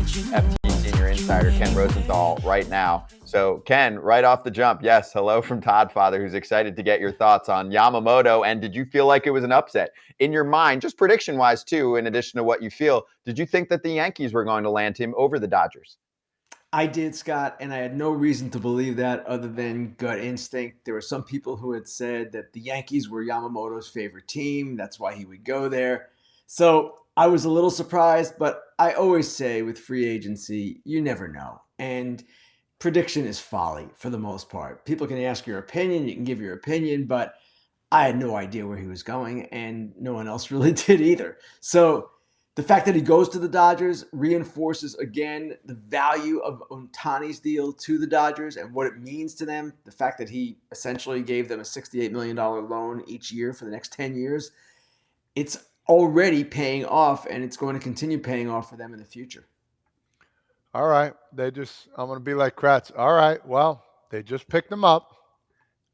FT Senior Insider Ken Rosenthal right now. So, Ken, right off the jump, yes, hello from Todd Father, who's excited to get your thoughts on Yamamoto. And did you feel like it was an upset? In your mind, just prediction-wise too, in addition to what you feel, did you think that the Yankees were going to land him over the Dodgers? I did, Scott, and I had no reason to believe that other than gut instinct. There were some people who had said that the Yankees were Yamamoto's favorite team. That's why he would go there. So I was a little surprised, but I always say with free agency, you never know. And prediction is folly for the most part. People can ask your opinion, you can give your opinion, but I had no idea where he was going, and no one else really did either. So the fact that he goes to the Dodgers reinforces again the value of Ohtani's deal to the Dodgers and what it means to them. The fact that he essentially gave them a $68 million loan each year for the next 10 years. It's already paying off, and it's going to continue paying off for them in the future. All right. I'm going to be like Kratz. All right. Well, they just picked him up.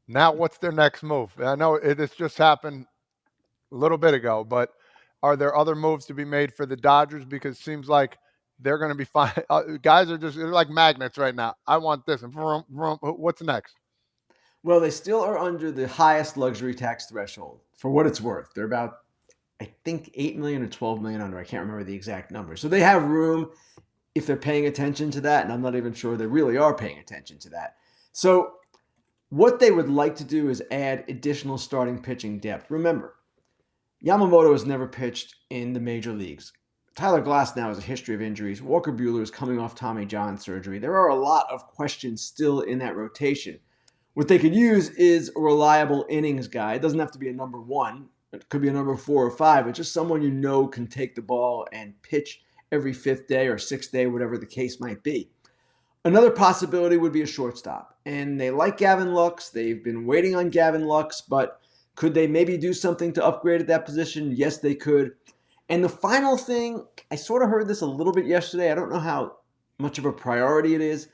Now what's their next move? I know it's just happened a little bit ago, but are there other moves to be made for the Dodgers? Because it seems like they're going to be fine. Guys they're like magnets right now. I want this. And vroom, vroom. What's next? Well, they still are under the highest luxury tax threshold for what it's worth. They're about, I think, 8 million or 12 million under. I can't remember the exact number. So they have room if they're paying attention to that. And I'm not even sure they really are paying attention to that. So what they would like to do is add additional starting pitching depth. Remember, Yamamoto has never pitched in the major leagues. Tyler Glasnow has a history of injuries. Walker Buehler is coming off Tommy John surgery. There are a lot of questions still in that rotation. What they could use is a reliable innings guy. It doesn't have to be a number one. It could be a number 4 or 5, but just someone you know can take the ball and pitch every 5th day or 6th day, whatever the case might be. Another possibility would be a shortstop. And they like Gavin Lux. They've been waiting on Gavin Lux, but could they maybe do something to upgrade at that position? Yes, they could. And the final thing, I sort of heard this a little bit yesterday. I don't know how much of a priority it is,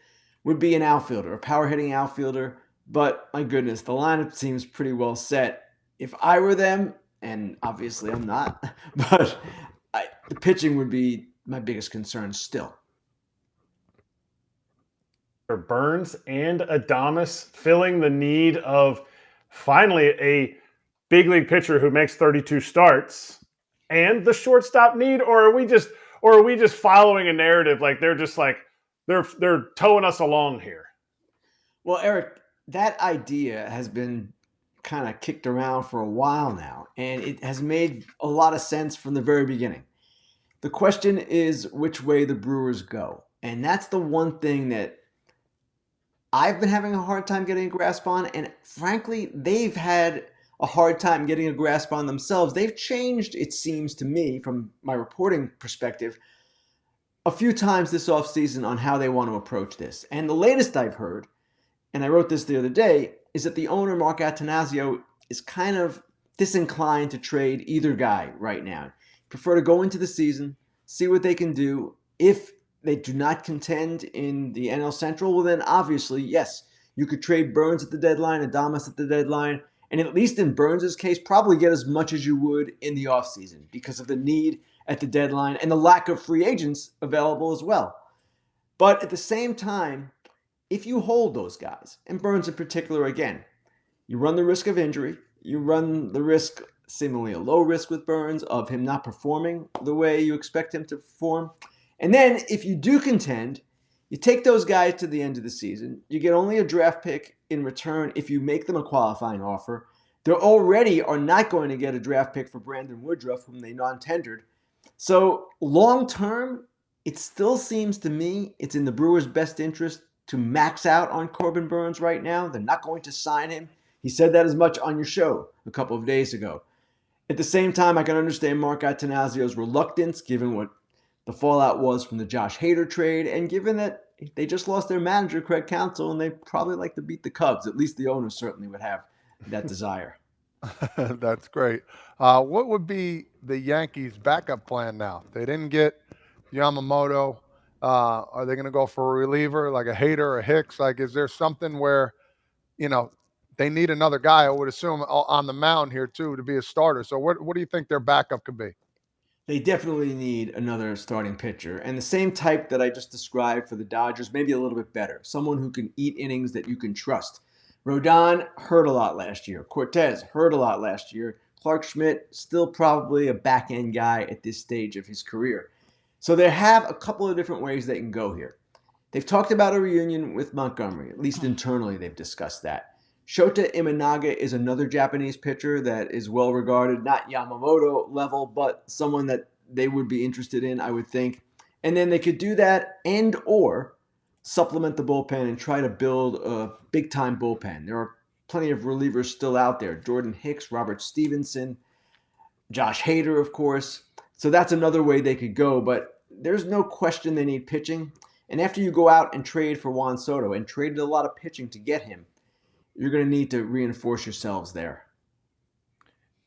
would be an outfielder, a power-hitting outfielder. But my goodness, the lineup seems pretty well set. If I were them, and obviously I'm not, but the pitching would be my biggest concern still. Burns and Adames filling the need of finally a big league pitcher who makes 32 starts and the shortstop need, or are we just following a narrative like they're towing us along here? Well, Eric, that idea has been kind of kicked around for a while now, and it has made a lot of sense from the very beginning. The question is which way the Brewers go. And that's the one thing that I've been having a hard time getting a grasp on, and frankly, they've had a hard time getting a grasp on themselves. They've changed, it seems to me, from my reporting perspective, a few times this offseason on how they want to approach this. And the latest I've heard, and I wrote this the other day, is that the owner, Mark Attanasio, is kind of disinclined to trade either guy right now. Prefer to go into the season, see what they can do. If they do not contend in the NL Central, well then obviously, yes, you could trade Burns at the deadline, Adames at the deadline, and at least in Burns' case, probably get as much as you would in the offseason because of the need at the deadline and the lack of free agents available as well. But at the same time, if you hold those guys, and Burns in particular again, you run the risk of injury, you run the risk, seemingly a low risk with Burns, of him not performing the way you expect him to perform. And then if you do contend, you take those guys to the end of the season. You get only a draft pick in return if you make them a qualifying offer. They already are not going to get a draft pick for Brandon Woodruff, whom they non-tendered. So long term, it still seems to me it's in the Brewers' best interest to max out on Corbin Burns right now. They're not going to sign him. He said that as much on your show a couple of days ago. At the same time, I can understand Mark Attanasio's reluctance, given what the fallout was from the Josh Hader trade, and given that they just lost their manager, Craig Counsell, and they probably like to beat the Cubs. At least the owner certainly would have that desire. That's great. What would be the Yankees' backup plan now? They didn't get Yamamoto. Are they going to go for a reliever like a Hader or a Hicks? Like, is there something where, they need another guy, I would assume, on the mound here too to be a starter. So what do you think their backup could be? They definitely need another starting pitcher, and the same type that I just described for the Dodgers, maybe a little bit better. Someone who can eat innings that you can trust. Rodon hurt a lot last year. Cortez hurt a lot last year. Clark Schmidt, still probably a back-end guy at this stage of his career. So they have a couple of different ways they can go here. They've talked about a reunion with Montgomery. At least internally, they've discussed that. Shota Imanaga is another Japanese pitcher that is well regarded, not Yamamoto level, but someone that they would be interested in, I would think. And then they could do that and or supplement the bullpen and try to build a big-time bullpen. There are plenty of relievers still out there. Jordan Hicks, Robert Stevenson, Josh Hader, of course. So that's another way they could go, but there's no question they need pitching. And after you go out and trade for Juan Soto and traded a lot of pitching to get him, you're going to need to reinforce yourselves there.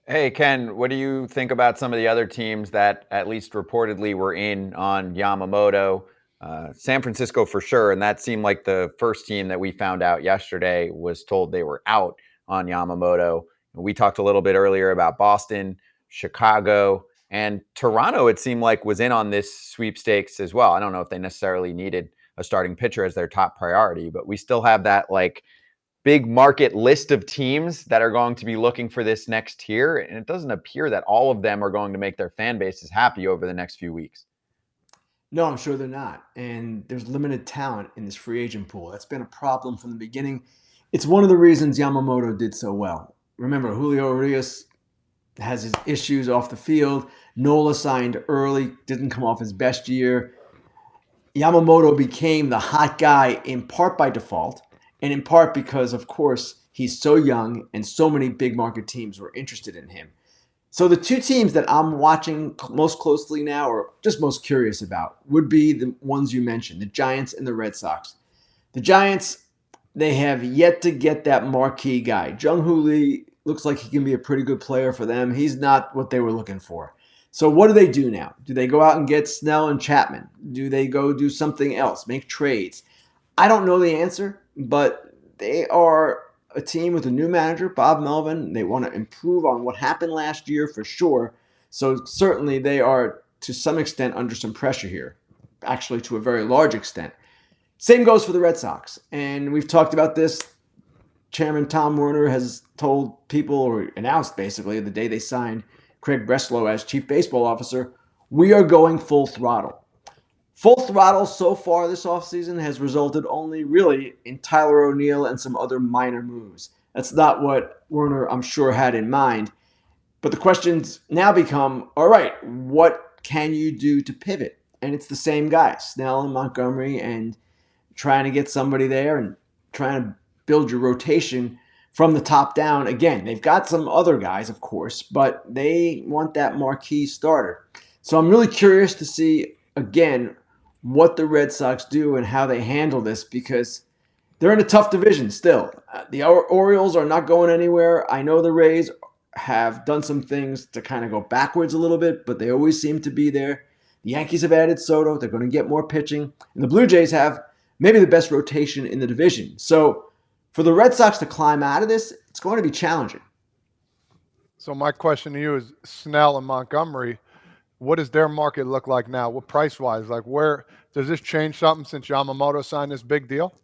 Hey, Ken, what do you think about some of the other teams that at least reportedly were in on Yamamoto? San Francisco for sure, and that seemed like the first team that we found out yesterday was told they were out on Yamamoto. We talked a little bit earlier about Boston, Chicago, and Toronto, it seemed like, was in on this sweepstakes as well. I don't know if they necessarily needed a starting pitcher as their top priority, but we still have that like big market list of teams that are going to be looking for this next tier. And it doesn't appear that all of them are going to make their fan bases happy over the next few weeks. No, I'm sure they're not. And there's limited talent in this free agent pool. That's been a problem from the beginning. It's one of the reasons Yamamoto did so well. Remember, Julio Urias has his issues off the field. Nola signed early, didn't come off his best year. Yamamoto became the hot guy in part by default, and in part because, of course, he's so young and so many big market teams were interested in him. So the two teams that I'm watching most closely now, or just most curious about, would be the ones you mentioned, the Giants and the Red Sox. The Giants, they have yet to get that marquee guy. Jung-Hoo Lee looks like he can be a pretty good player for them. He's not what they were looking for. So what do they do now? Do they go out and get Snell and Chapman? Do they go do something else, make trades? I don't know the answer, but they are a team with a new manager, Bob Melvin. They want to improve on what happened last year for sure. So certainly they are, to some extent, under some pressure here, actually to a very large extent. Same goes for the Red Sox. And we've talked about this. Chairman Tom Werner has told people, or announced basically the day they signed Craig Breslow as chief baseball officer, we are going full throttle. Full throttle so far this offseason has resulted only really in Tyler O'Neill and some other minor moves. That's not what Werner, I'm sure, had in mind. But the questions now become, all right, what can you do to pivot? And it's the same guys, Snell and Montgomery, and trying to get somebody there and trying to build your rotation from the top down. Again, they've got some other guys, of course, but they want that marquee starter. So I'm really curious to see, again, what the Red Sox do and how they handle this, because they're in a tough division still. The Orioles are not going anywhere. I know the Rays have done some things to kind of go backwards a little bit, but they always seem to be there. The Yankees have added Soto. They're going to get more pitching. And the Blue Jays have maybe the best rotation in the division. So for the Red Sox to climb out of this, it's going to be challenging. So my question to you is, Snell and Montgomery, what does their market look like now? What price-wise? Like, where does this change something since Yamamoto signed this big deal?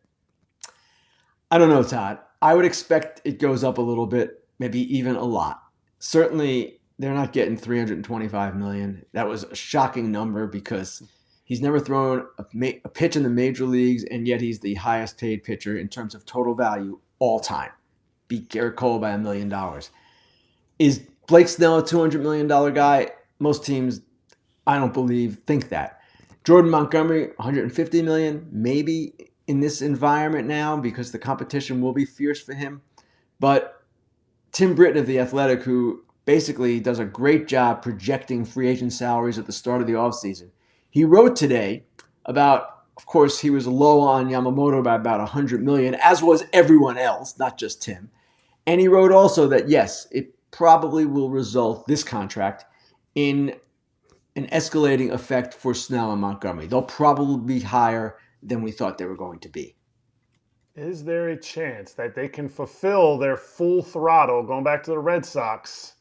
I don't know, Todd. I would expect it goes up a little bit, maybe even a lot. Certainly, they're not getting $325 million. That was a shocking number because he's never thrown a pitch in the major leagues, and yet he's the highest paid pitcher in terms of total value all time. Beat Garrett Cole by $1 million. Is Blake Snell a $200 million guy? Most teams, I don't believe, think that. Jordan Montgomery, $150 million, maybe in this environment now because the competition will be fierce for him. But Tim Britton of The Athletic, who basically does a great job projecting free agent salaries at the start of the offseason, he wrote today about, of course, he was low on Yamamoto by about $100 million, as was everyone else, not just Tim. And he wrote also that, yes, it probably will result, this contract, in an escalating effect for Snell and Montgomery. They'll probably be higher than we thought they were going to be. Is there a chance that they can fulfill their full throttle, going back to the Red Sox,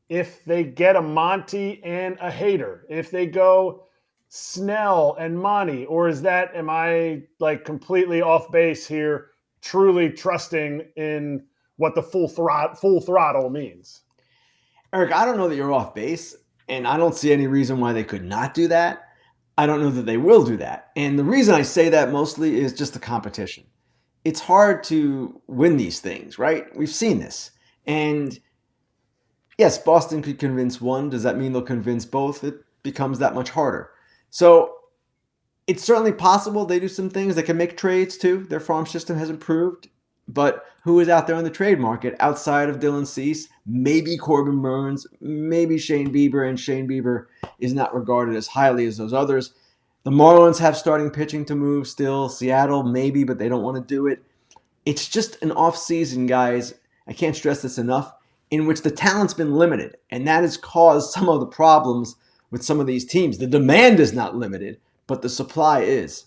if they get a Monty and a Hader, if they go Snell and Monty, or am I like completely off base here, truly trusting in what the full throttle means? Eric, I don't know that you're off base, and I don't see any reason why they could not do that. I don't know that they will do that. And the reason I say that mostly is just the competition. It's hard to win these things, right? We've seen this. And yes, Boston could convince one. Does that mean they'll convince both? It becomes that much harder. So it's certainly possible they do some things. They can make trades too. Their farm system has improved. But who is out there in the trade market outside of Dylan Cease? Maybe Corbin Burns, maybe Shane Bieber, and Shane Bieber is not regarded as highly as those others. The Marlins have starting pitching to move still. Seattle, maybe, but they don't want to do it. It's just an off-season, guys. I can't stress this enough, in which the talent's been limited, and that has caused some of the problems with some of these teams. The demand is not limited, but the supply is.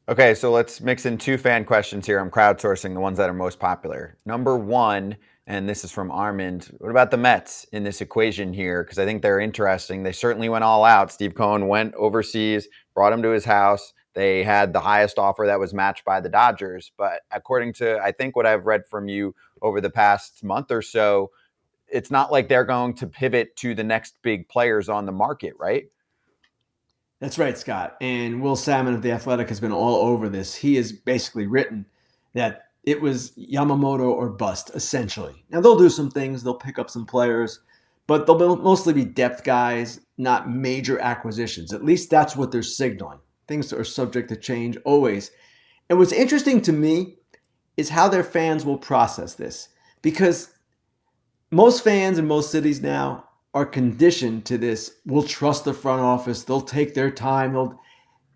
Okay, so let's mix in 2 fan questions here. I'm crowdsourcing the ones that are most popular. Number 1, and this is from Armand. What about the Mets in this equation here? Because I think they're interesting. They certainly went all out. Steve Cohen went overseas, brought him to his house. They had the highest offer that was matched by the Dodgers. But according to, I think, what I've read from you over the past month or so, it's not like they're going to pivot to the next big players on the market, right? That's right, Scott. And Will Salmon of The Athletic has been all over this. He has basically written that it was Yamamoto or bust, essentially. Now, they'll do some things. They'll pick up some players, but they'll mostly be depth guys, not major acquisitions. At least that's what they're signaling. Things are subject to change always. And what's interesting to me is how their fans will process this. Because most fans in most cities now are conditioned to this. We'll trust the front office. They'll take their time.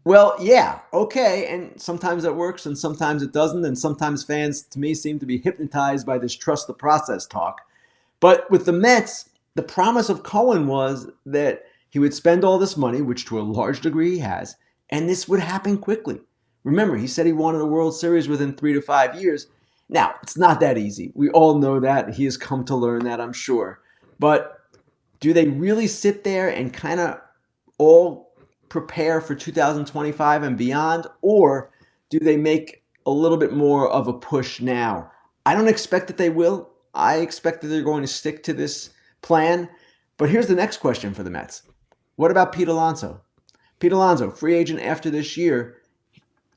Well, yeah, okay. And sometimes that works and sometimes it doesn't. And sometimes fans, to me, seem to be hypnotized by this trust the process talk. But with the Mets, the promise of Cohen was that he would spend all this money, which to a large degree he has, and this would happen quickly. Remember, he said he wanted a World Series within 3 to 5 years. Now, it's not that easy. We all know that. He has come to learn that, I'm sure. But do they really sit there and kind of all prepare for 2025 and beyond? Or do they make a little bit more of a push now? I don't expect that they will. I expect that they're going to stick to this plan. But here's the next question for the Mets. What about Pete Alonso? Pete Alonso, free agent after this year.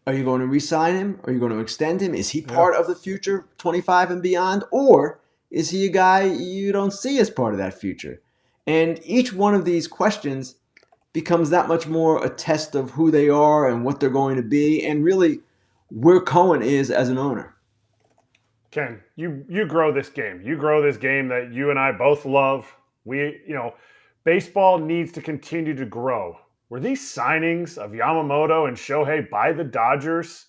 Are you going to re-sign him? Are you going to extend him? Is he part of the future, 25 and beyond? Or is he a guy you don't see as part of that future? And each one of these questions becomes that much more a test of who they are and what they're going to be and really where Cohen is as an owner. Ken, you grow this game. You grow this game that you and I both love. Baseball needs to continue to grow. Were these signings of Yamamoto and Shohei by the Dodgers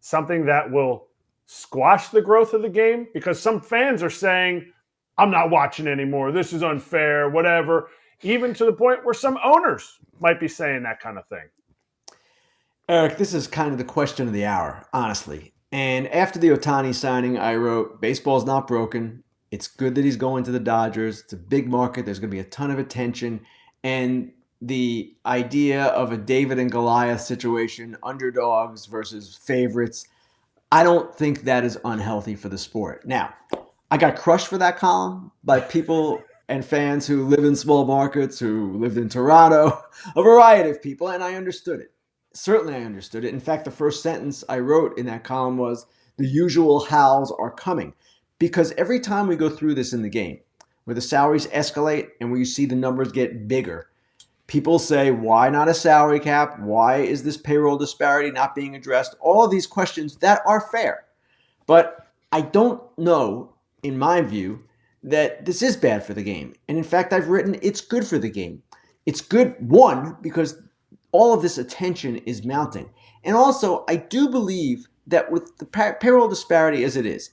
something that will squash the growth of the game? Because some fans are saying, I'm not watching anymore. This is unfair, whatever. Even to the point where some owners might be saying that kind of thing. Eric, this is kind of the question of the hour, honestly. And after the Ohtani signing, I wrote, baseball's not broken. It's good that he's going to the Dodgers. It's a big market. There's going to be a ton of attention. And the idea of a David and Goliath situation, underdogs versus favorites, I don't think that is unhealthy for the sport. Now, I got crushed for that column by people and fans who live in small markets, who lived in Toronto, a variety of people, and I understood it. Certainly I understood it. In fact, the first sentence I wrote in that column was, the usual howls are coming. Because every time we go through this in the game, where the salaries escalate and where you see the numbers get bigger, people say, why not a salary cap? Why is this payroll disparity not being addressed? All of these questions that are fair. But I don't know, in my view, that this is bad for the game. And in fact, I've written it's good for the game. It's good, one, because all of this attention is mounting. And also, I do believe that with the payroll disparity as it is,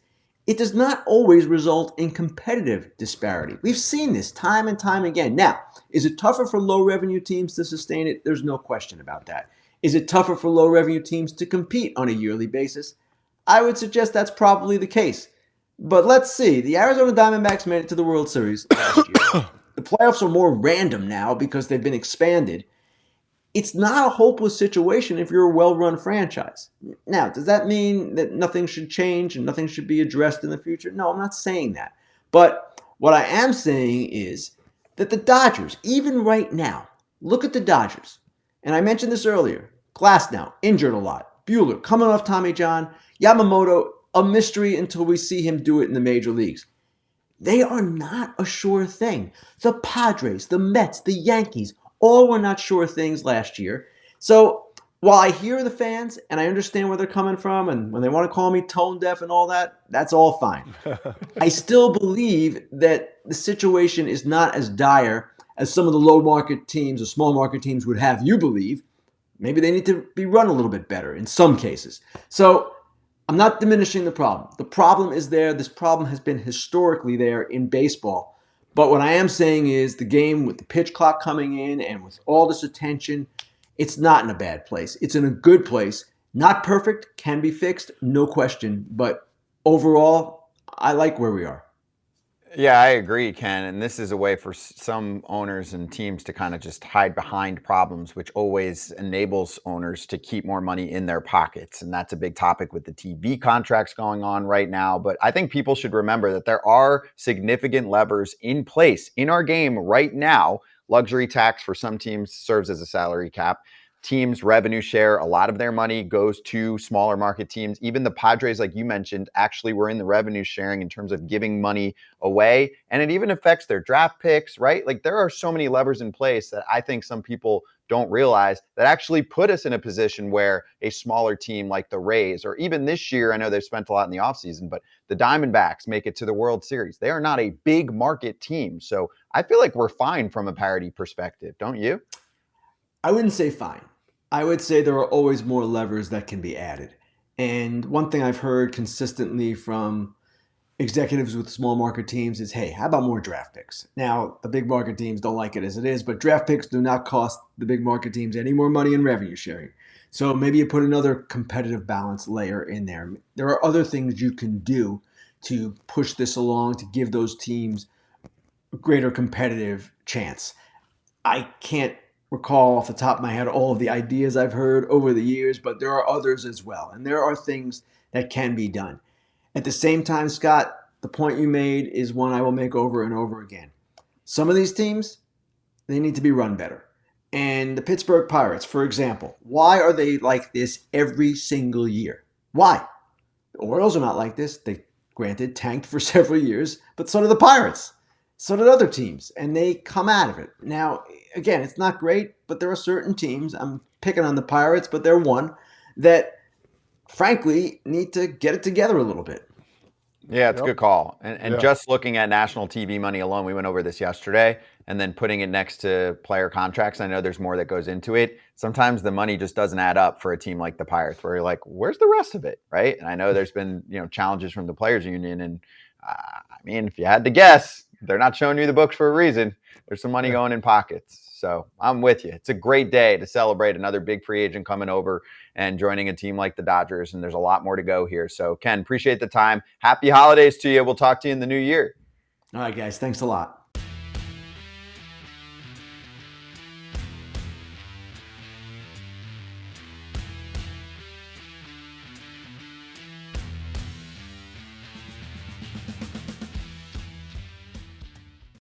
it does not always result in competitive disparity. We've seen this time and time again. Now, is it tougher for low revenue teams to sustain it? There's no question about that. Is it tougher for low revenue teams to compete on a yearly basis? I would suggest that's probably the case. But let's see. The Arizona Diamondbacks made it to the World Series last year. The playoffs are more random now because they've been expanded. It's not a hopeless situation if you're a well-run franchise. Now, does that mean that nothing should change and nothing should be addressed in the future? No, I'm not saying that. But what I am saying is that the Dodgers, even right now, look at the Dodgers. And I mentioned this earlier. Glasnow, injured a lot. Buehler, coming off Tommy John. Yamamoto, a mystery until we see him do it in the major leagues. They are not a sure thing. The Padres, the Mets, the Yankees, all were not sure things last year. So while I hear the fans and I understand where they're coming from, and when they want to call me tone deaf and all that, that's all fine. I still believe that the situation is not as dire as some of the low market teams or small market teams would have you believe. Maybe they need to be run a little bit better in some cases. So I'm not diminishing the problem. The problem is there. This problem has been historically there in baseball. But what I am saying is the game with the pitch clock coming in and with all this attention, it's not in a bad place. It's in a good place. Not perfect, can be fixed, no question. But overall, I like where we are. Yeah, I agree, Ken. And this is a way for some owners and teams to kind of just hide behind problems, which always enables owners to keep more money in their pockets. And that's a big topic with the TV contracts going on right now. But I think people should remember that there are significant levers in place in our game right now. Luxury tax for some teams serves as a salary cap. Teams revenue share, a lot of their money goes to smaller market teams. Even the Padres, like you mentioned, actually were in the revenue sharing in terms of giving money away. And it even affects their draft picks, right? Like there are so many levers in place that I think some people don't realize that actually put us in a position where a smaller team like the Rays, or even this year, I know they've spent a lot in the offseason, but the Diamondbacks make it to the World Series. They are not a big market team. So I feel like we're fine from a parity perspective, don't you? I wouldn't say fine. I would say there are always more levers that can be added. And one thing I've heard consistently from executives with small market teams is, hey, how about more draft picks? Now, the big market teams don't like it as it is, but draft picks do not cost the big market teams any more money in revenue sharing. So maybe you put another competitive balance layer in there. There are other things you can do to push this along to give those teams a greater competitive chance. I can't recall off the top of my head all of the ideas I've heard over the years, but there are others as well. And there are things that can be done. At the same time, Scott, the point you made is one I will make over and over again. Some of these teams, they need to be run better. And the Pittsburgh Pirates, for example, why are they like this every single year? Why? The Orioles are not like this. They, granted, tanked for several years, but so did the Pirates. So did other teams, and they come out of it. Now, again, it's not great, but there are certain teams, I'm picking on the Pirates, but they're one, that frankly need to get it together a little bit. Yeah, it's a good call. And Yeah. just looking at national TV money alone, we went over this yesterday, and then putting it next to player contracts. I know there's more that goes into it. Sometimes the money just doesn't add up for a team like the Pirates, where you're like, where's the rest of it, right? And I know there's been challenges from the players union, and I mean, if you had to guess, they're not showing you the books for a reason. There's some money going in pockets. So I'm with you. It's a great day to celebrate another big free agent coming over and joining a team like the Dodgers. And there's a lot more to go here. So Ken, appreciate the time. Happy holidays to you. We'll talk to you in the new year. All right, guys. Thanks a lot.